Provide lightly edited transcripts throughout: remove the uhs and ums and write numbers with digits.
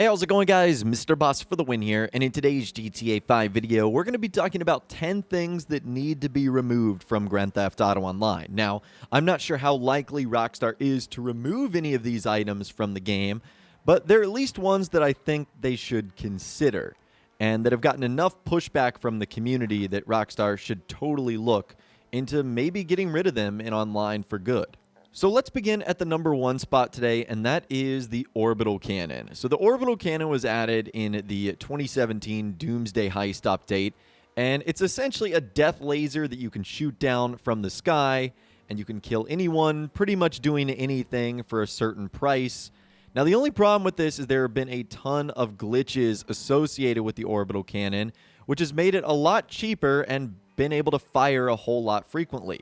Hey, how's it going, guys? Mr. Boss for the win here, and in today's GTA 5 video, we're going to be talking about 10 things that need to be removed from Grand Theft Auto Online. Now, I'm not sure how likely Rockstar is to remove any of these items from the game, but they're at least ones that I think they should consider, and that have gotten enough pushback from the community that Rockstar should totally look into maybe getting rid of them in online for good. So let's begin at the number one spot today, and that is the Orbital Cannon. So the Orbital Cannon was added in the 2017 Doomsday Heist update, and it's essentially a death laser that you can shoot down from the sky, and you can kill anyone pretty much doing anything for a certain price. Now, the only problem with this is there have been a ton of glitches associated with the Orbital Cannon, which has made it a lot cheaper and been able to fire a whole lot frequently.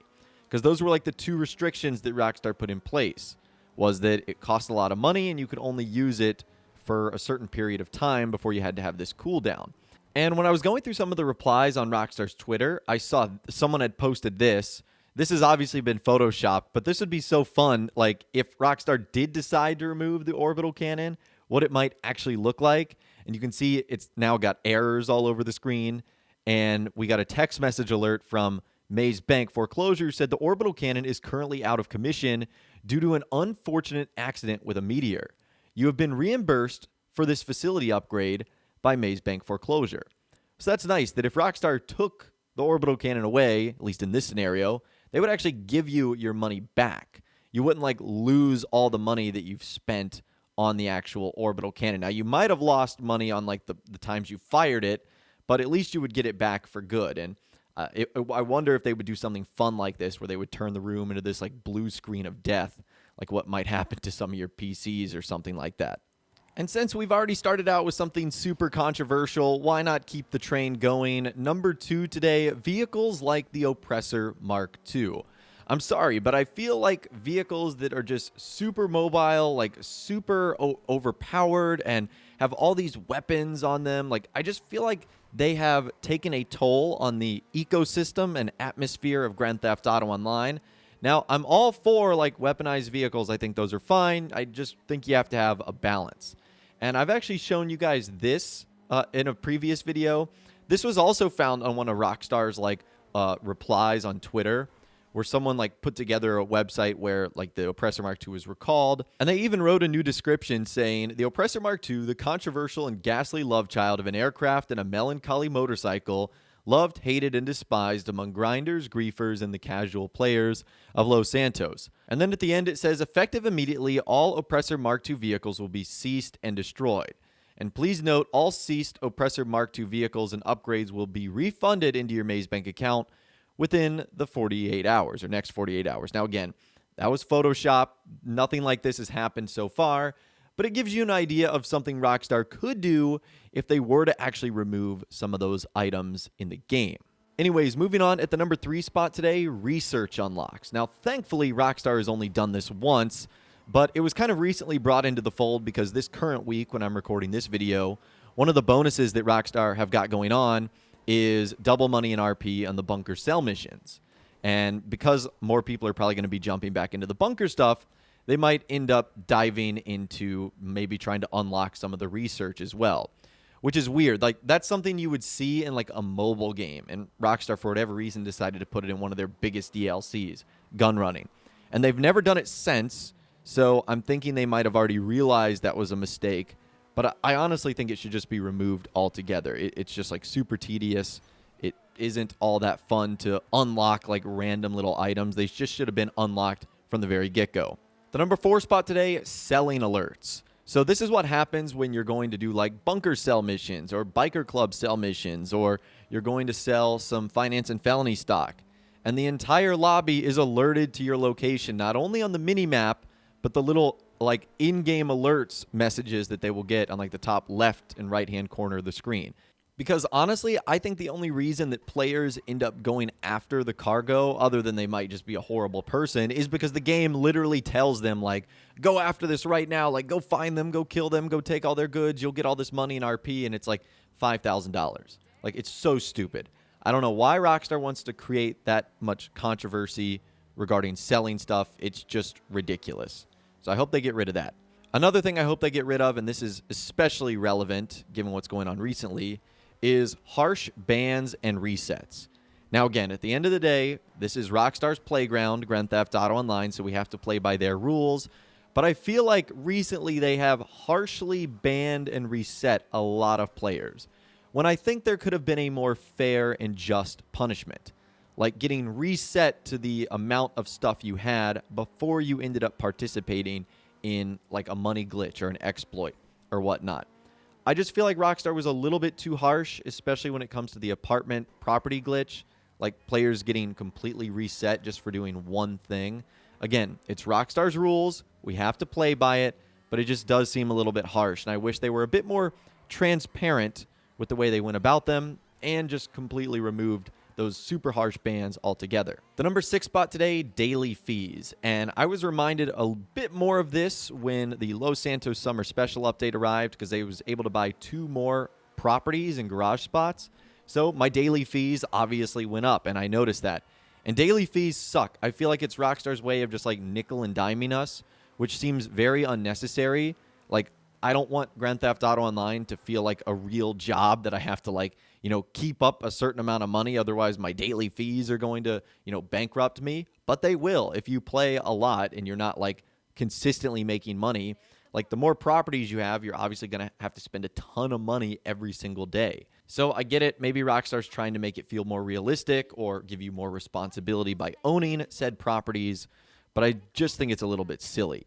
Because those were like the two restrictions that Rockstar put in place, was that it cost a lot of money and you could only use it for a certain period of time before you had to have this cooldown. And when I was going through some of the replies on Rockstar's Twitter, I saw someone had posted this. This has obviously been photoshopped, but this would be so fun, like if Rockstar did decide to remove the Orbital Cannon, what it might actually look like. And you can see it's now got errors all over the screen, and we got a text message alert from Maze Bank Foreclosure said the Orbital Cannon is currently out of commission due to an unfortunate accident with a meteor. You have been reimbursed for this facility upgrade by Maze Bank Foreclosure. So that's nice that if Rockstar took the Orbital Cannon away, at least in this scenario, they would actually give you your money back. You wouldn't like lose all the money that you've spent on the actual Orbital Cannon. Now, you might have lost money on like the times you fired it, but at least you would get it back for good. And I wonder if they would do something fun like this where they would turn the room into this like blue screen of death, like what might happen to some of your PCs or something like that. And since we've already started out with something super controversial, why not keep the train going? Number 2 today, vehicles like the Oppressor Mark II. I'm sorry, but I feel like vehicles that are just super mobile, like super overpowered and have all these weapons on them, like I just feel like they have taken a toll on the ecosystem and atmosphere of Grand Theft Auto Online. Now, I'm all for like weaponized vehicles. I think those are fine. I just think you have to have a balance. And I've actually shown you guys this in a previous video. This was also found on one of Rockstar's like replies on Twitter, where someone like put together a website where like the Oppressor Mark II was recalled. And they even wrote a new description saying, the Oppressor Mark II, the controversial and ghastly love child of an aircraft and a melancholy motorcycle, loved, hated, and despised among grinders, griefers, and the casual players of Los Santos. And then at the end it says, effective immediately, all Oppressor Mark II vehicles will be ceased and destroyed. And please note, all ceased Oppressor Mark II vehicles and upgrades will be refunded into your Maze Bank account within the 48 hours or next 48 hours. Now, again, that was Photoshop. Nothing like this has happened so far, but it gives you an idea of something Rockstar could do if they were to actually remove some of those items in the game. Anyways, moving on at the number 3 spot today, research unlocks. Now, thankfully, Rockstar has only done this once, but it was kind of recently brought into the fold because this current week when I'm recording this video, one of the bonuses that Rockstar have got going on is double money in RP on the bunker cell missions. And because more people are probably going to be jumping back into the bunker stuff, they might end up diving into maybe trying to unlock some of the research as well, which is weird. Like, that's something you would see in like a mobile game, and Rockstar, for whatever reason, decided to put it in one of their biggest DLCs, gun running. And they've never done it since, so I'm thinking they might have already realized that was a mistake. But I honestly think it should just be removed altogether. It's just like super tedious. It isn't all that fun to unlock like random little items. They just should have been unlocked from the very get-go. The number 4 spot today, selling alerts. So this is what happens when you're going to do like bunker cell missions or biker club cell missions, or you're going to sell some finance and felony stock. And the entire lobby is alerted to your location, not only on the mini-map, but the little like in-game alerts messages that they will get on like the top left and right-hand corner of the screen. Because honestly, I think the only reason that players end up going after the cargo, other than they might just be a horrible person, is because the game literally tells them like, go after this right now, like go find them, go kill them, go take all their goods, you'll get all this money in RP, and it's like $5,000. Like, it's so stupid. I don't know why Rockstar wants to create that much controversy regarding selling stuff. It's just ridiculous. So I hope they get rid of that. Another thing I hope they get rid of, and this is especially relevant given what's going on recently, is harsh bans and resets. Now, again, at the end of the day, this is Rockstar's playground, Grand Theft Auto Online, so we have to play by their rules. But I feel like recently they have harshly banned and reset a lot of players, when I think there could have been a more fair and just punishment, like getting reset to the amount of stuff you had before you ended up participating in like a money glitch or an exploit or whatnot. I just feel like Rockstar was a little bit too harsh, especially when it comes to the apartment property glitch, like players getting completely reset just for doing one thing. Again, it's Rockstar's rules. We have to play by it, but it just does seem a little bit harsh, and I wish they were a bit more transparent with the way they went about them and just completely removed those super harsh bans altogether. The number 6 spot today, daily fees. And I was reminded a bit more of this when the Los Santos Summer Special update arrived, because they was able to buy 2 more properties and garage spots. So my daily fees obviously went up, and I noticed that. And daily fees suck. I feel like it's Rockstar's way of just like nickel and diming us, which seems very unnecessary. Like, I don't want Grand Theft Auto Online to feel like a real job that I have to, like, you know, keep up a certain amount of money. Otherwise, my daily fees are going to, you know, bankrupt me. But they will if you play a lot and you're not, like, consistently making money. Like, the more properties you have, you're obviously going to have to spend a ton of money every single day. So I get it. Maybe Rockstar's trying to make it feel more realistic or give you more responsibility by owning said properties. But I just think it's a little bit silly.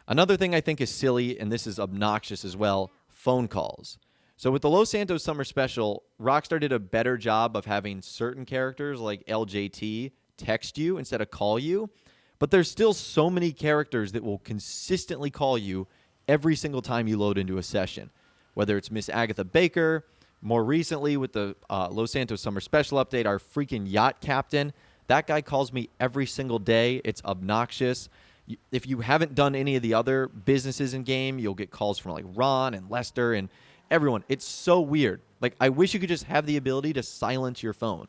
Another thing I think is silly, and this is obnoxious as well, phone calls. So with the Los Santos Summer Special, Rockstar did a better job of having certain characters like LJT text you instead of call you. But there's still so many characters that will consistently call you every single time you load into a session. Whether it's Miss Agatha Baker, more recently with the Los Santos Summer Special update, our freaking yacht captain. That guy calls me every single day. It's obnoxious. If you haven't done any of the other businesses in game, you'll get calls from like Ron and Lester and everyone. It's so weird. Like, I wish you could just have the ability to silence your phone.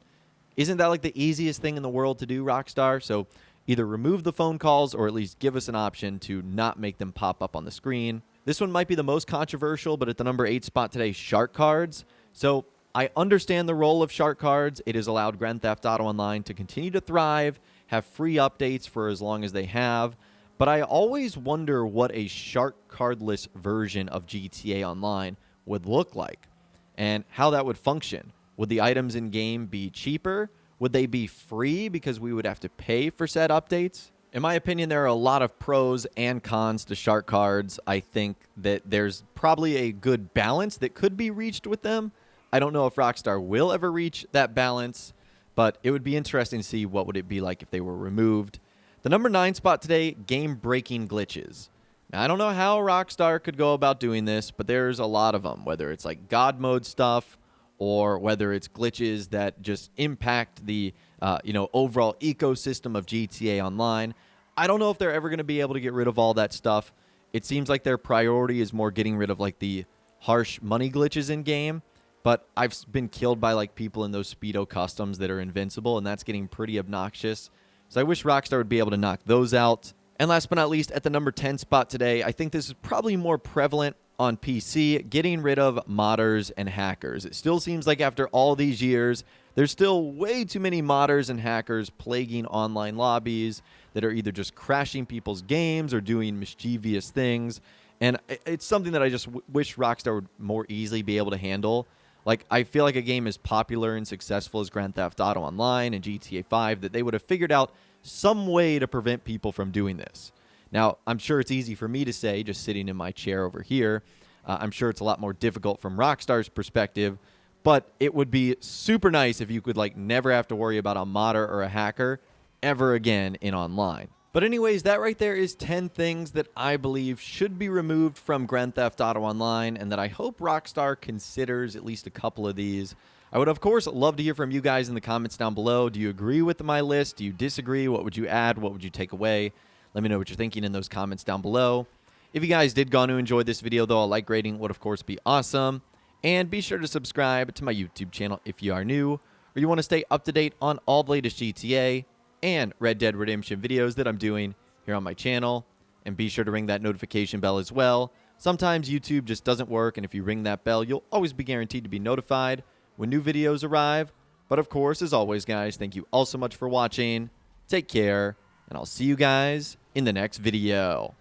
Isn't that like the easiest thing in the world to do, Rockstar? So either remove the phone calls or at least give us an option to not make them pop up on the screen. This one might be the most controversial, but at the number 8 spot today, shark cards. So I understand the role of shark cards. It has allowed Grand Theft Auto Online to continue to thrive, have free updates for as long as they have. But I always wonder what a shark cardless version of GTA Online would look like and how that would function. Would the items in game be cheaper? Would they be free because we would have to pay for said updates? In my opinion, there are a lot of pros and cons to shark cards. I think that there's probably a good balance that could be reached with them. I don't know if Rockstar will ever reach that balance, but it would be interesting to see what would it be like if they were removed. The number 9 spot today, game-breaking glitches. Now, I don't know how Rockstar could go about doing this, but there's a lot of them, whether it's like God mode stuff or whether it's glitches that just impact the overall ecosystem of GTA Online. I don't know if they're ever going to be able to get rid of all that stuff. It seems like their priority is more getting rid of like the harsh money glitches in game, but I've been killed by like people in those Speedo customs that are invincible, and that's getting pretty obnoxious. So I wish Rockstar would be able to knock those out. And last but not least, at the number 10 spot today, I think this is probably more prevalent on PC, getting rid of modders and hackers. It still seems like after all these years, there's still way too many modders and hackers plaguing online lobbies that are either just crashing people's games or doing mischievous things. And it's something that I just wish Rockstar would more easily be able to handle. Like, I feel like a game as popular and successful as Grand Theft Auto Online and GTA 5, that they would have figured out some way to prevent people from doing this. Now, I'm sure it's easy for me to say, just sitting in my chair over here. I'm sure it's a lot more difficult from Rockstar's perspective, but it would be super nice if you could, like, never have to worry about a modder or a hacker ever again in online. But anyways, that right there is 10 things that I believe should be removed from Grand Theft Auto Online, and that I hope Rockstar considers at least a couple of these. I would, of course, love to hear from you guys in the comments down below. Do you agree with my list? Do you disagree? What would you add? What would you take away? Let me know what you're thinking in those comments down below. If you guys did go on to enjoy this video, though, a like rating would, of course, be awesome. And be sure to subscribe to my YouTube channel if you are new, or you want to stay up to date on all the latest GTA and Red Dead Redemption videos that I'm doing here on my channel. and be sure to ring that notification bell as well. Sometimes YouTube just doesn't work, and if you ring that bell, you'll always be guaranteed to be notified when new videos arrive. But of course, as always, guys, thank you all so much for watching. Take care, and I'll see you guys in the next video.